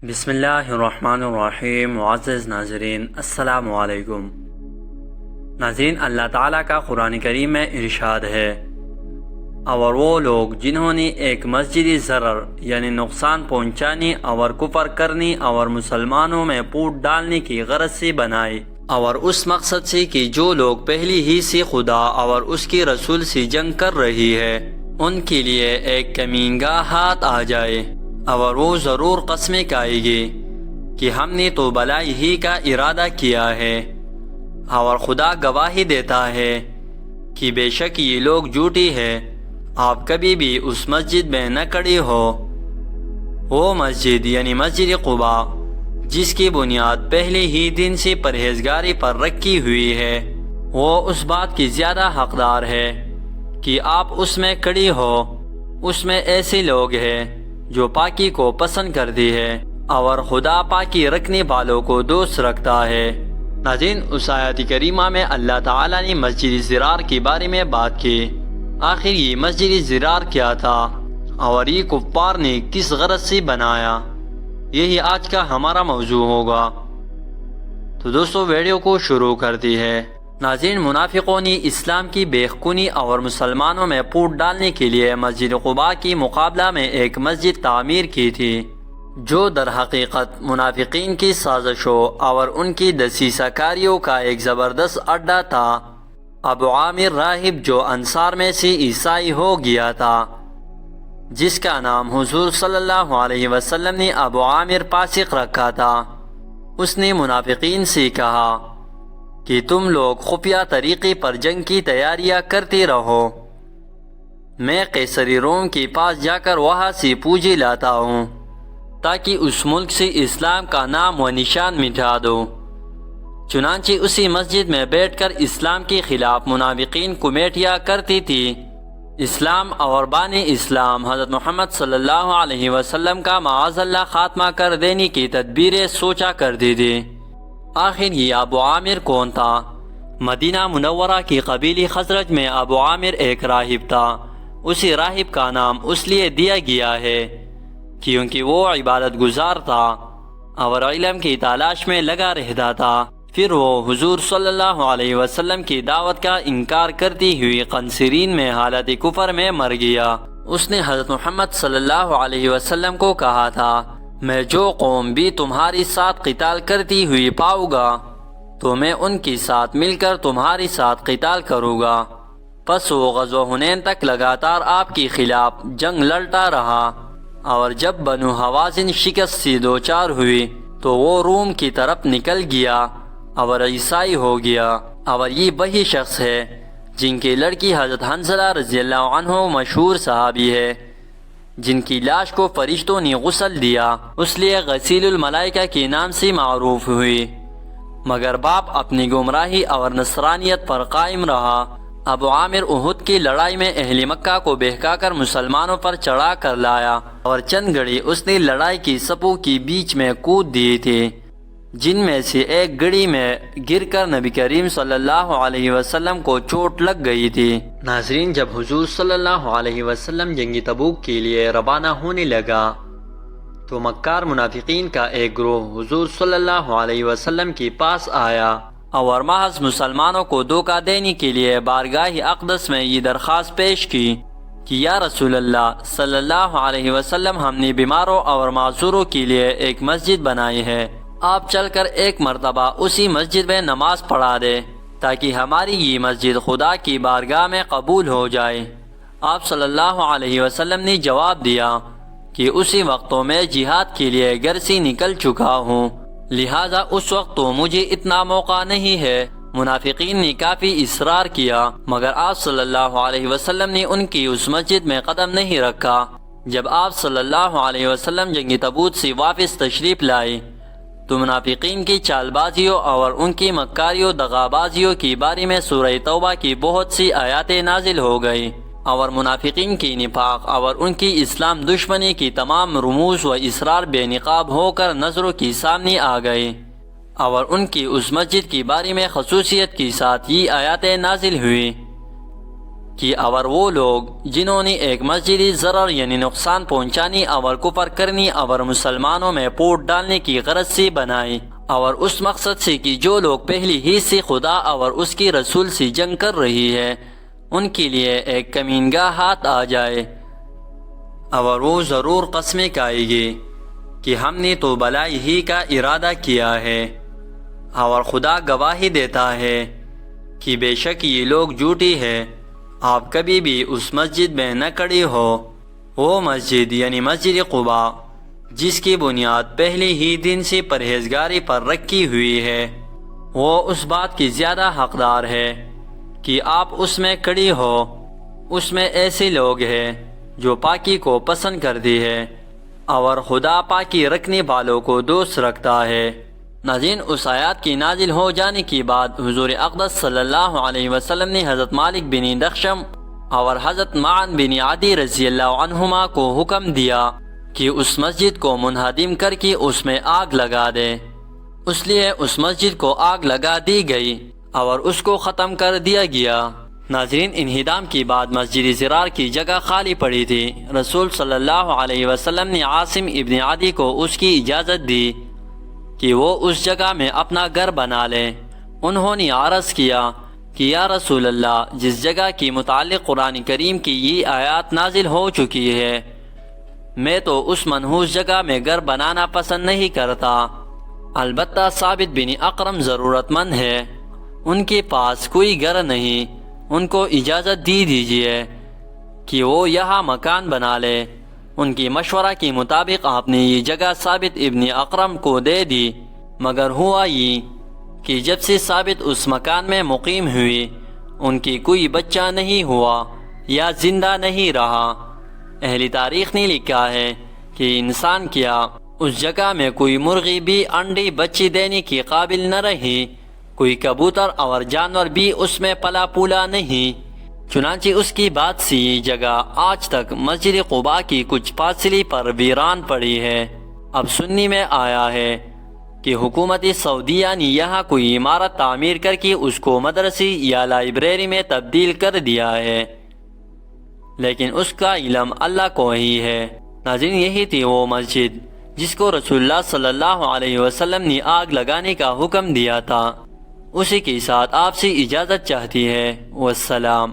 بسم اللہ الرحمن الرحیم۔ معزز ناظرین السلام علیکم۔ ناظرین، اللہ تعالیٰ کا قرآن کریم میں ارشاد ہے، اور وہ لوگ جنہوں نے ایک مسجد ضرر یعنی نقصان پہنچانی اور کفر کرنی اور مسلمانوں میں پھوٹ ڈالنے کی غرض سے بنائی، اور اس مقصد سے کہ جو لوگ پہلی ہی سے خدا اور اس کے رسول سے جنگ کر رہی ہے ان کے لیے ایک کمینگاہ ہاتھ آ جائے، اور وہ ضرور قسمیں کھائے گی کہ ہم نے تو بھلائی ہی کا ارادہ کیا ہے، اور خدا گواہی دیتا ہے کہ بے شک یہ لوگ جھوٹی ہے۔ آپ کبھی بھی اس مسجد میں نہ کھڑے ہو، وہ مسجد یعنی مسجد قباء جس کی بنیاد پہلے ہی دن سے پرہیزگاری پر رکھی ہوئی ہے، وہ اس بات کی زیادہ حقدار ہے کہ آپ اس میں کھڑی ہو۔ اس میں ایسے لوگ ہیں جو پاکی کو پسند کرتی ہے اور خدا پاکی رکھنے والوں کو دوست رکھتا ہے۔ ناظرین، اس آیت کریمہ میں اللہ تعالیٰ نے مسجد ضرار کے بارے میں بات کی۔ آخر یہ مسجد ضرار کیا تھا اور یہ کفار نے کس غرض سے بنایا، یہی آج کا ہمارا موضوع ہوگا۔ تو دوستو، ویڈیو کو شروع کرتی ہے۔ ناظرین، منافقوں نے اسلام کی بیخونی اور مسلمانوں میں پھوٹ ڈالنے کے لیے مسجد قباء کی مقابلہ میں ایک مسجد تعمیر کی تھی، جو در حقیقت منافقین کی سازشوں اور ان کی دسیسہ کاریوں کا ایک زبردست اڈا تھا۔ ابو عامر راہب جو انصار میں سے عیسائی ہو گیا تھا، جس کا نام حضور صلی اللہ علیہ وسلم نے ابو عامر فاسق رکھا تھا، اس نے منافقین سے کہا کہ تم لوگ خفیہ طریقے پر جنگ کی تیاریاں کرتے رہو، میں قیصر روم کے پاس جا کر وہاں سے پوجے لاتا ہوں تاکہ اس ملک سے اسلام کا نام و نشان مٹا دو۔ چنانچہ اسی مسجد میں بیٹھ کر اسلام کے خلاف منافقین کمیٹیاں کرتی تھی۔ اسلام اور بانی اسلام حضرت محمد صلی اللہ علیہ وسلم کا معاذ اللہ خاتمہ کر دینے کی تدبیریں سوچا کرتی تھی۔ آخر یہ ابو عامر کون تھا؟ مدینہ منورہ کی قبیلی خزرج میں ابو عامر ایک راہب تھا۔ اسی راہب کا نام اس لیے دیا گیا ہے کیونکہ وہ عبادت گزار تھا اور علم کی تلاش میں لگا رہتا تھا۔ پھر وہ حضور صلی اللہ علیہ وسلم کی دعوت کا انکار کرتی ہوئی قنسرین میں حالت کفر میں مر گیا۔ اس نے حضرت محمد صلی اللہ علیہ وسلم کو کہا تھا، میں جو قوم بھی تمہاری ساتھ قتال کرتی ہوئی پاؤں گا تو میں ان کے ساتھ مل کر تمہاری ساتھ قتال کروں گا۔ پس وہ غزوہ حنین تک لگاتار آپ کے خلاف جنگ لڑتا رہا، اور جب بنو حوازن شکست سے دوچار ہوئی تو وہ روم کی طرف نکل گیا اور عیسائی ہو گیا۔ اور یہ وہی شخص ہے جن کی لڑکی حضرت حنظلہ رضی اللہ عنہ مشہور صحابی ہے، جن کی لاش کو فرشتوں نے غسل دیا، اس لیے غسیل الملائکہ کے نام سے معروف ہوئی، مگر باپ اپنی گمراہی اور نصرانیت پر قائم رہا۔ ابو عامر احد کی لڑائی میں اہل مکہ کو بہکا کر مسلمانوں پر چڑھا کر لایا، اور چند گھڑی اس نے لڑائی کی صفوں کے بیچ میں کود دیے تھے، جن میں سے ایک گڑی میں گر کر نبی کریم صلی اللہ علیہ وسلم کو چوٹ لگ گئی تھی۔ ناظرین، جب حضور صلی اللہ علیہ وسلم جنگ تبوک کے لیے روانہ ہونے لگا تو مکار منافقین کا ایک گروہ حضور صلی اللہ علیہ وسلم کے پاس آیا اور محض مسلمانوں کو دھوکہ دینے کے لیے بارگاہ اقدس میں یہ درخواست پیش کی کہ یا رسول اللہ صلی اللہ علیہ وسلم، ہم نے بیماروں اور معذوروں کے لیے ایک مسجد بنائی ہے، آپ چل کر ایک مرتبہ اسی مسجد میں نماز پڑھا دے تاکہ ہماری یہ مسجد خدا کی بارگاہ میں قبول ہو جائے۔ آپ صلی اللہ علیہ وسلم نے جواب دیا کہ اسی وقتوں میں جہاد کے لیے گھر سے نکل چکا ہوں، لہٰذا اس وقت تو مجھے اتنا موقع نہیں ہے۔ منافقین نے کافی اصرار کیا، مگر آپ صلی اللہ علیہ وسلم نے ان کی اس مسجد میں قدم نہیں رکھا۔ جب آپ صلی اللہ علیہ وسلم جنگ تبوک سے واپس تشریف لائے تو منافقین کی چال بازیوں اور ان کی مکاریوں دغا بازیوں کے بارے میں سورہ توبہ کی بہت سی آیاتیں نازل ہو گئی، اور منافقین کی نفاق اور ان کی اسلام دشمنی کی تمام رموز و اسرار بے نقاب ہو کر نظروں کے سامنے آ گئے، اور ان کی اس مسجد کے بارے میں خصوصیت کے ساتھ یہ آیاتیں نازل ہوئی کہ اور وہ لوگ جنہوں نے ایک مسجدی ضرر یعنی نقصان پہنچانی اور کفر کرنی اور مسلمانوں میں پھوٹ ڈالنے کی غرض سے بنائی، اور اس مقصد سے کہ جو لوگ پہلی ہی سے خدا اور اس کی رسول سے جنگ کر رہی ہے ان کے لیے ایک کمینگاہ ہاتھ آ جائے، اور وہ ضرور قسمیں کھائے گی کہ ہم نے تو بلائی ہی کا ارادہ کیا ہے، اور خدا گواہی دیتا ہے کہ بے شک یہ لوگ جھوٹی ہے۔ آپ کبھی بھی اس مسجد میں نہ کھڑے ہو، وہ مسجد یعنی مسجد قباء جس کی بنیاد پہلے ہی دن سے پرہیزگاری پر رکھی ہوئی ہے، وہ اس بات کی زیادہ حقدار ہے کہ آپ اس میں کھڑی ہو۔ اس میں ایسے لوگ ہیں جو پاکی کو پسند کرتی ہے اور خدا پاکی رکھنے والوں کو دوست رکھتا ہے۔ ناظرین، اس آیات کی نازل ہو جانے کے بعد حضور اقدس صلی اللہ علیہ وسلم نے حضرت مالک بن دخشم اور حضرت معن بن عدی رضی اللہ عنہما کو حکم دیا کہ اس مسجد کو منہدم کر کے اس میں آگ لگا دے۔ اس لیے اس مسجد کو آگ لگا دی گئی اور اس کو ختم کر دیا گیا۔ ناظرین، انہدام کے بعد مسجد ضرار کی جگہ خالی پڑی تھی۔ رسول صلی اللہ علیہ وسلم نے عاصم ابن عدی کو اس کی اجازت دی کہ وہ اس جگہ میں اپنا گھر بنا لے۔ انہوں نے عرض کیا کہ یا رسول اللہ، جس جگہ کی متعلق قرآن کریم کی یہ آیات نازل ہو چکی ہے، میں تو اس منحوس جگہ میں گھر بنانا پسند نہیں کرتا۔ البتہ ثابت بن اقرم ضرورت مند ہے، ان کے پاس کوئی گھر نہیں، ان کو اجازت دی دیجیے کہ وہ یہاں مکان بنا لے۔ ان کی مشورہ کے مطابق آپ نے یہ جگہ ثابت ابن اقرم کو دے دی، مگر ہوا یہ کہ جب سے ثابت اس مکان میں مقیم ہوئی ان کی کوئی بچہ نہیں ہوا یا زندہ نہیں رہا۔ اہل تاریخ نے لکھا ہے کہ انسان کیا اس جگہ میں کوئی مرغی بھی انڈے بچے دینے کے قابل نہ رہی، کوئی کبوتر اور جانور بھی اس میں پلا پولا نہیں۔ چنانچہ اس کی بات سے یہ جگہ آج تک مسجد قباء کی کچھ فاصلے پر ویران پڑی ہے۔ اب سننے میں آیا ہے کہ حکومت سعودیہ نے یہاں کوئی عمارت تعمیر کر کے اس کو مدرسے یا لائبریری میں تبدیل کر دیا ہے، لیکن اس کا علم اللہ کو ہی ہے۔ ناظرین، یہی تھی وہ مسجد جس کو رسول اللہ صلی اللہ علیہ وسلم نے آگ لگانے کا حکم دیا تھا۔ اسی کے ساتھ آپ سے اجازت چاہتی ہے۔ والسلام۔